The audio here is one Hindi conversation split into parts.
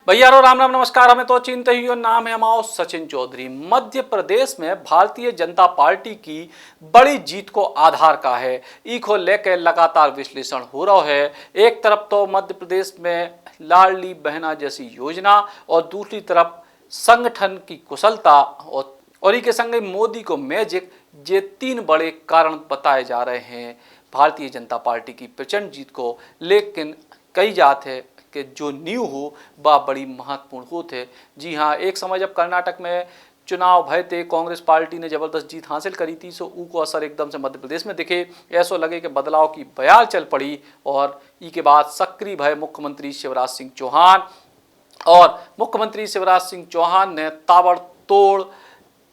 भैया रो राम राम नमस्कार। हमें तो चिंता ही नाम है हमारा सचिन चौधरी। मध्य प्रदेश में भारतीय जनता पार्टी की बड़ी जीत को आधार का है ई को लेकर लगातार विश्लेषण हो रहा है। एक तरफ तो मध्य प्रदेश में लाडली बहना जैसी योजना और दूसरी तरफ संगठन की कुशलता और ई के संग मोदी को मैजिक, ये तीन बड़े कारण बताए जा रहे हैं भारतीय जनता पार्टी की प्रचंड जीत को। लेकिन कई जाते हैं कि जो नींव हो वह बड़ी महत्वपूर्ण होते। जी हाँ, एक समय जब कर्नाटक में चुनाव भय थे, कांग्रेस पार्टी ने जबरदस्त जीत हासिल करी थी, सो ऊ को असर एकदम से मध्य प्रदेश में दिखे। ऐसा लगे कि बदलाव की बयाल चल पड़ी और ई के बाद सक्रिय भय मुख्यमंत्री शिवराज सिंह चौहान। और मुख्यमंत्री शिवराज सिंह चौहान ने ताबड़तोड़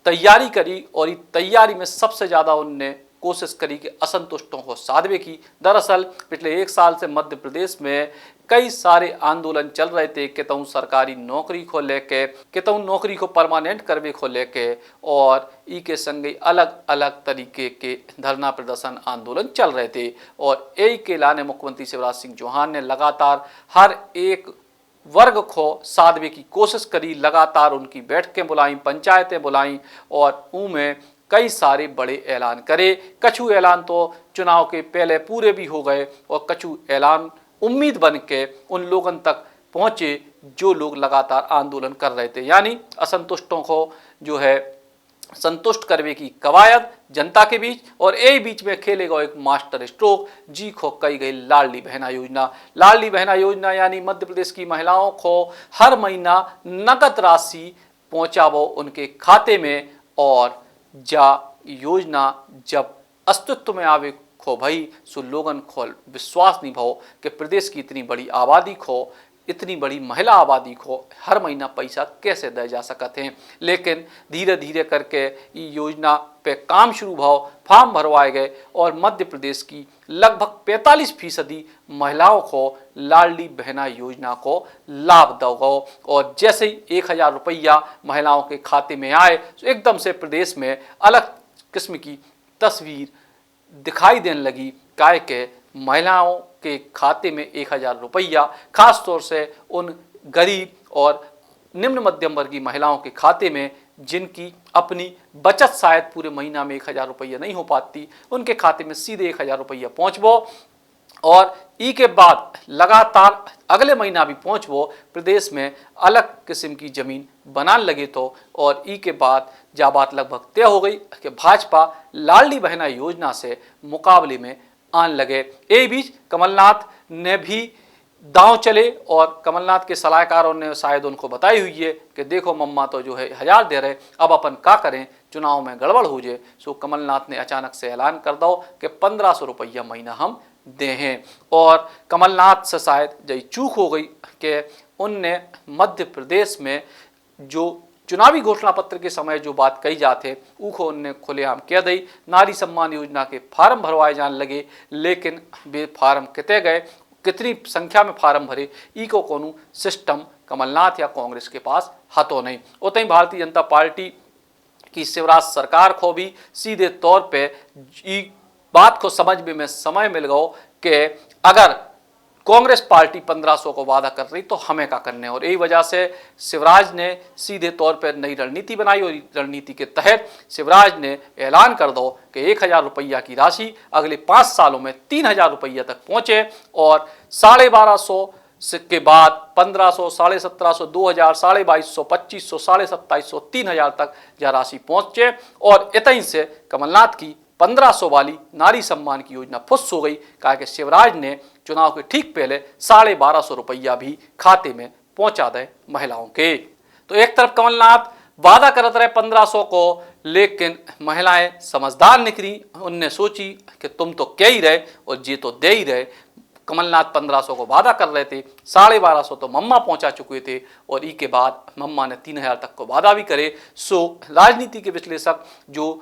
तैयारी करी और इस तैयारी में सबसे ज़्यादा उनने कोशिश करी कि असंतुष्टों को साधवे की। दरअसल पिछले एक साल से मध्य प्रदेश में कई सारे आंदोलन चल रहे थे, कितऊ सरकारी नौकरी को लेके, कितऊ नौकरी को परमानेंट करवे को लेके, और ई के संग अलग अलग तरीके के धरना प्रदर्शन आंदोलन चल रहे थे। और यही के लाने मुख्यमंत्री शिवराज सिंह चौहान ने लगातार हर एक वर्ग को साधवे की कोशिश करी, लगातार उनकी बैठकें बुलाई, पंचायतें बुलाई और उनमें कई सारे बड़े ऐलान करे। कछु ऐलान तो चुनाव के पहले पूरे भी हो गए और कछु ऐलान उम्मीद बन के उन लोगों तक पहुंचे जो लोग लगातार आंदोलन कर रहे थे। यानी असंतुष्टों को जो है संतुष्ट करने की कवायद जनता के बीच, और यही बीच में खेलेगा एक मास्टर स्ट्रोक जी को कही गई लाडली बहना योजना। लाडली बहना योजना यानी मध्य प्रदेश की महिलाओं को हर महीना नकद राशि पहुंचावो उनके खाते में। और जा योजना जब अस्तित्व में आवे खो भाई, सो लोगन को विश्वास नहीं भाव कि प्रदेश की इतनी बड़ी आबादी को, इतनी बड़ी महिला आबादी को हर महीना पैसा कैसे दे जा सकते हैं। लेकिन धीरे धीरे करके ये योजना पे काम शुरू भाव, फॉर्म भरवाए गए और मध्य प्रदेश की लगभग 45% महिलाओं को लाडली बहना योजना को लाभ दोगा। और जैसे ही 1000 रुपया महिलाओं के खाते में आए तो एकदम से प्रदेश में अलग किस्म की तस्वीर दिखाई देने लगी। काय के महिलाओं के खाते में 1000 रुपया, खास तौर से उन गरीब और निम्न मध्यम वर्गीय महिलाओं के खाते में जिनकी अपनी बचत शायद पूरे महीना में 1000 रुपया नहीं हो पाती, उनके खाते में सीधे 1000 रुपया पहुँचबो। और ई के बाद लगातार अगले महीना भी पहुँचबो प्रदेश में अलग किस्म की जमीन बनाने लगे तो। और ई के बाद जब बात लगभग तय हो गई कि भाजपा लाडली बहना योजना से मुकाबले में आने लगे। यही बीच कमलनाथ ने भी दांव चले और कमलनाथ के सलाहकारों ने शायद उनको बताई हुई है कि देखो मम्मा तो जो है 1000 दे रहे, अब अपन क्या करें, चुनाव में गड़बड़ हो जाए। सो कमलनाथ ने अचानक से ऐलान कर दो कि 1500 रुपया महीना हम दे हैं। और कमलनाथ से शायद यही चूक हो गई कि उनने मध्य प्रदेश में जो चुनावी घोषणा पत्र के समय जो बात कही जाते उनको उनने खुलेआम कह दी। नारी सम्मान योजना के फार्म भरवाए जाने लगे, लेकिन वे फार्म कितने गए, कितनी संख्या में फार्म भरे, ई को कोनो सिस्टम कमलनाथ या कांग्रेस के पास हाथों नहीं। उतनी भारतीय जनता पार्टी की शिवराज सरकार को भी सीधे तौर पे ई बात को समझ में समय मिल गया कि अगर कांग्रेस पार्टी 1500 को वादा कर रही तो हमें क्या करने। और यही वजह से शिवराज ने सीधे तौर पर नई रणनीति बनाई और रणनीति के तहत शिवराज ने ऐलान कर दो कि 1000 रुपया की राशि अगले 5 सालों में 3000 रुपया तक पहुंचे। और 1250 के बाद 1500, 1750, 2000, 2250, 2500, 2750, 3000 तक यह राशि पहुंचे। और इतनी से कमलनाथ की 1500 वाली नारी सम्मान की योजना फुस हो गई, कहा कि शिवराज ने चुनाव के ठीक पहले 1250 रुपया भी खाते में पहुंचा दे महिलाओं के। तो एक तरफ कमलनाथ वादा करते रहे 1500 को, लेकिन महिलाएं समझदार निकली, उनने सोची कि तुम तो कह ही रहे और ये तो दे ही रहे। कमलनाथ 1500 को वादा कर रहे थे, 1250 तो मम्मा पहुंचा चुके थे और ई के बाद मम्मा ने 3000 तक को वादा भी करे। सो राजनीति के विश्लेषक जो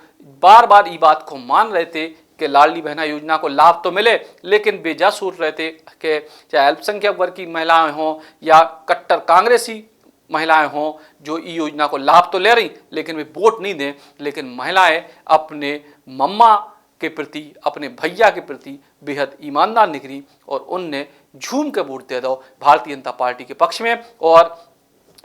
बार बार ई बात को मान रहे थे कि लाडली बहना योजना को लाभ तो मिले, लेकिन बेजा सोच रहे थे कि चाहे अल्पसंख्यक वर्ग की महिलाएं हों या कट्टर कांग्रेसी महिलाएं हों जो ई योजना को लाभ तो ले रही लेकिन वे वोट नहीं दें, लेकिन महिलाएं अपने मम्मा के प्रति, अपने भैया के प्रति बेहद ईमानदार निकली और उनने झूम के वोट दे दो भारतीय जनता पार्टी के पक्ष में। और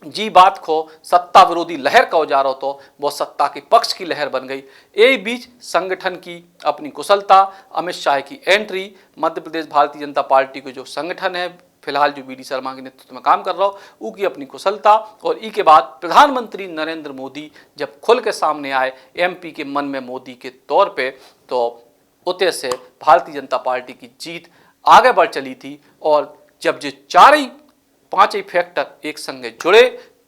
जी बात को सत्ता विरोधी लहर कहो जा रहा हो तो वो सत्ता के पक्ष की लहर बन गई। यही बीच संगठन की अपनी कुशलता, अमित शाह की एंट्री, मध्य प्रदेश भारतीय जनता पार्टी को जो संगठन है फिलहाल जो बीडी शर्मा के नेतृत्व में काम कर रहा हो उसकी अपनी कुशलता, और ई के बाद प्रधानमंत्री नरेंद्र मोदी जब खुल के सामने आए एमपी के मन में मोदी के तौर पे, तो उतने से भारतीय जनता पार्टी की जीत आगे बढ़ चली थी। और जब ये पांचों फैक्टर एक संगे जुड़े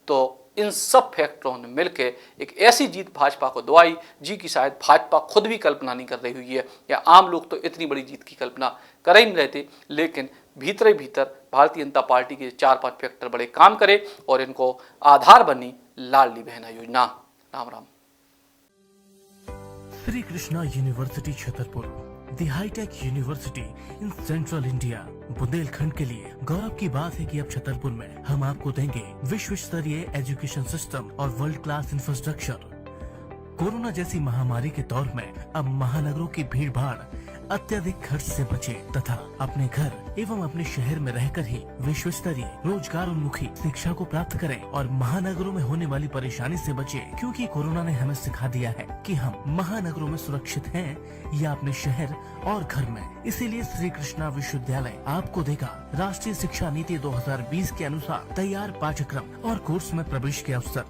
तो इन सब फैक्टरों ने मिलकर एक ऐसी जीत भाजपा को दिलाई जी की शायद भाजपा खुद भी कल्पना नहीं कर रही हुई है, या आम लोग तो इतनी बड़ी जीत की कल्पना कर ही नहीं रहे थे। लेकिन भीतर ही भीतर भारतीय जनता पार्टी के 4-5 फैक्टर बड़े काम करे और इनको आधार बनी Ladli Behna Yojana. Ram Ram. Shri Krishna university Chhatarpur, the hitech university in central India. Bundelkhand के लिए गौरव की बात है कि अब छतरपुर में हम आपको देंगे विश्व स्तरीय एजुकेशन सिस्टम और वर्ल्ड क्लास इंफ्रास्ट्रक्चर। कोरोना जैसी महामारी के दौर में अब महानगरों की भीड़ भाड़, अत्यधिक खर्च से बचे तथा अपने घर एवं अपने शहर में रहकर ही विश्व स्तरीय रोजगार उन्मुखी शिक्षा को प्राप्त करें और महानगरों में होने वाली परेशानी से बचे, क्योंकि कोरोना ने हमें सिखा दिया है कि हम महानगरों में सुरक्षित हैं या अपने शहर और घर में। इसीलिए श्री कृष्णा विश्वविद्यालय आपको देगा राष्ट्रीय शिक्षा नीति 2020 के अनुसार तैयार पाठ्यक्रम और कोर्स में प्रवेश के अवसर।